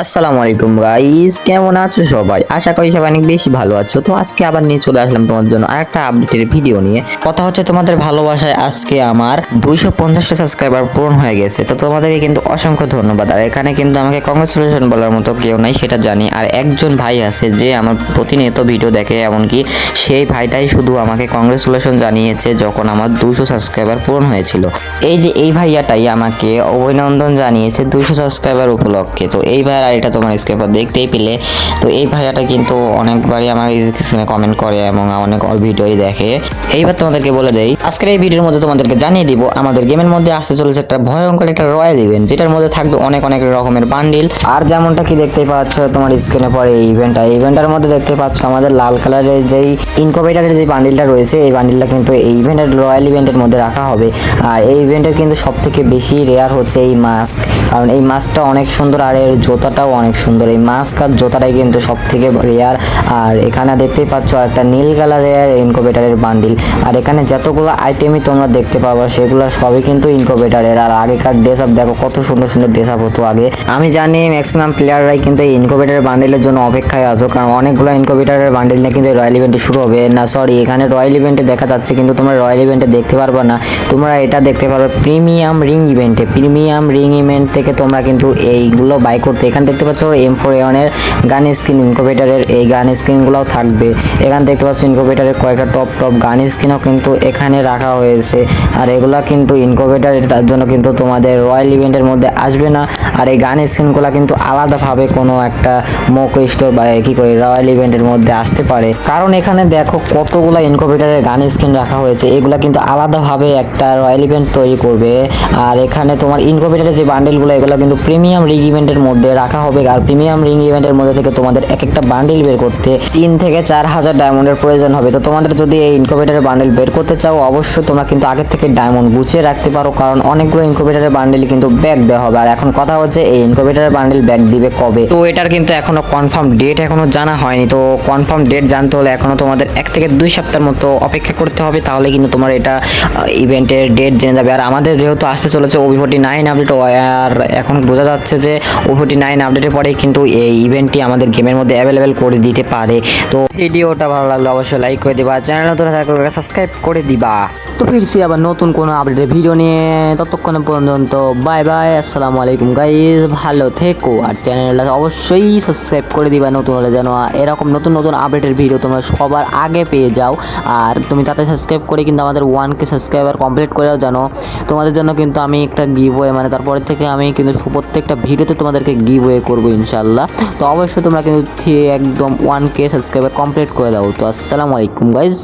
আসসালামু আলাইকুম গাইস, কেমন আছো সবাই? আশা করি সবাই অনেক বেশি ভালো আছো। তো আজকে আবার নিয়ে চলে আসলাম তোমার জন্য আরেকটা আপডেটের ভিডিও নিয়ে। কথা হচ্ছে তোমাদের ভালোবাসায় আজকে আমার 250টা সাবস্ক্রাইবার পূরণ হয়ে গেছে। তো তোমাদেরকে কিন্তু অসংখ্য ধন্যবাদ। আর এখানে কিন্তু আমাকে কংগ্রেচুলেশন বলার মতো কেউ নাই, সেটা জানি। আর একজন ভাই আছে যে আমার প্রতিনিয়ত ভিডিও দেখে, এমনকি সেই ভাইটাই শুধু আমাকে কংগ্রেচুলেশন জানিয়েছে যখন আমার 200 সাবস্ক্রাইবার পূরণ হয়েছিল। এই যে এই ভাইয়াটাই আমাকে অভিনন্দন জানিয়েছে 200 সাবস্ক্রাইবার উপলক্ষে। তো এই ভাইয়ার এটা তোমার স্ক্রিনে দেখতেই পেলে। তো এই ভাইয়াটা কিন্তু অনেকবারই আমার স্ক্রিনে কমেন্ট করে এবং অনেক ভিডিওই দেখে। এইবার তোমাদেরকে বলে দেই, আজকের এই ভিডিওর মধ্যে তোমাদেরকে জানিয়ে দিব আমাদের গেমের মধ্যে আসতে চলেছে একটা ভয়ঙ্কর একটা রয়্যাল ইভেন্ট, যেটার মধ্যে থাকবে অনেক অনেক রকমের বান্ডিল। আর যেমনটা কি দেখতেই পাচ্ছ তোমার স্ক্রিনে পরে এই ইভেন্টের মধ্যে দেখতে পাচ্ছ আমাদের লাল কালারের যেই ইনকোভেটারের যে বান্ডিলটা রয়েছে, এই বান্ডিলটা কিন্তু এই ইভেন্টের রয়্যাল ইভেন্টের মধ্যে রাখা হবে। আর এই ইভেন্টের কিন্তু সব থেকে বেশি রেয়ার হচ্ছে এই মাস্ক, কারণ এই মাস্কটা অনেক সুন্দর আর এর জুতাটাও অনেক সুন্দর। এই মাস্ক আর জুতাটাই কিন্তু সব থেকে রেয়ার। আর এখানে দেখতেই পাচ্ছ একটা নীল কালারের ইনকোভেটারের বান্ডিল। আর এখানে যতগুলো আইটেমই তোমরা দেখতে পাবা সেগুলো সবই কিন্তু ইনকোভেটারের। আর আগেকার ড্রেস আপ দেখো কত সুন্দর সুন্দর ড্রেস আপ হতো আগে। আমি জানি ম্যাক্সিমাম প্লেয়াররাই কিন্তু এই ইনকোভেটারের বান্ডিলের জন্য অপেক্ষায় আছো, কারণ অনেকগুলো ইনকোভেটারের বান্ডিল নিয়ে কিন্তু রয়্যাল ইভেন্টে শুরু হবে না। সরি, এখানে রয়্যাল ইভেন্টে দেখা যাচ্ছে কিন্তু তোমরা রয়্যাল ইভেন্টে দেখতে পারবে না। তোমরা এটা দেখতে পারবে প্রিমিয়াম রিং ইভেন্টে। প্রিমিয়াম রিং ইভেন্ট থেকে তোমরা কিন্তু এইগুলো বাই করতে, এখানে দেখতে পাচ্ছ M4A1 এর গান স্কিন, ইনকোভেটারের এই গান স্কিনগুলোও থাকবে। এখানে দেখতে পাচ্ছ ইনকোভেটারের কয়েকটা টপ টপ গান স্কিনও কিন্তু এখানে রাখা হয়েছে। আর এগুলা কিন্তু ইনকোভেটারের, তার জন্য কিন্তু তোমাদের রয়্যাল ইভেন্টের মধ্যে আসবে না। আর এই গান স্কিনগুলো কিন্তু আলাদাভাবে কোনো একটা মক স্টোর বা কি করে রয়্যাল ইভেন্টের মধ্যে আসতে পারে, কারণ এখানে দেখো কতগুলো ইনকোভেটারের গান স্কিন রাখা হয়েছে। এগুলা কিন্তু আলাদাভাবে একটা রয়্যাল ইভেন্ট তৈরি করবে। আর এখানে তোমার ইনকোভেটারের যে বান্ডেলগুলো, এগুলো কিন্তু প্রিমিয়াম রিং ইভেন্টের মধ্যে রাখা হবে। আর প্রিমিয়াম রিং ইভেন্টের মধ্যে থেকে তোমাদের এক একটা বান্ডেল বের করতে 3 থেকে 4,000 ডায়মন্ডের প্রয়োজন হবে। তো তোমাদের যদি এই ইনকোভেটারের বান্ডেল বের করতে চাও, অবশ্যই তোমরা কিন্তু আগের থেকে ডায়মন্ড গুছিয়ে রাখতে পারো, কারণ অনেকগুলো ইনকোভেটারের বান্ডেল কিন্তু ব্যাক দেওয়া হবে। আর এখন কথা হচ্ছে এই ইনকোভেটারের বান্ডেল ব্যাক দিবে কবে। তো এটার কিন্তু এখনো কনফার্ম ডেট এখনো জানা হয়নি। তো কনফার্ম ডেট জানতে হলে এখনো তোমাদের 1 থেকে 2 সপ্তাহের মতো অপেক্ষা করতে হবে, তাহলে কিন্তু তোমার এটা ইভেন্টের ডেট জেনে যাবে। আর আমাদের যেহেতু আসতে চলেছে OB49 আপডেট, আর এখন বোঝা যাচ্ছে যে OB49 আপডেটের পরেই কিন্তু এই ইভেন্টটি আমাদের গেমের মধ্যে অ্যাভেলেবেল করে দিতে পারে। তো ভিডিওটা ভালো লাগলে অবশ্যই লাইক করে দিবা, চ্যানেল নতুন থাকলে সাবস্ক্রাইব করে দিবা। তো ফিরছি আবার নতুন কোনো আপডেটের ভিডিও নিয়ে, ততক্ষণ পর্যন্ত বাই বাই, আসসালামু আলাইকুম গাইস, ভালো থেকো। আর চ্যানেলটা অবশ্যই সাবস্ক্রাইব করে দিবা নতুন হলে, যেন এরকম নতুন নতুন আপডেটের ভিডিও তোমরা সবার আগে পেয়ে যাও। আর তুমি তাতে সাবস্ক্রাইব করে কিন্তু আমাদের 1K সাবস্ক্রাইবার কমপ্লিট করে দাও, জানো তোমাদের জন্য কিন্তু আমি একটা গিভওয়ে, মানে তারপরে থেকে আমি কিন্তু প্রত্যেকটা ভিডিওতে তোমাদেরকে গিভওয়ে করবো ইনশাল্লাহ। তো অবশ্যই তোমরা কিন্তু একদম 1K সাবস্ক্রাইবার কমপ্লিট করে দাও। তো আসসালামু আলাইকুম গাইস।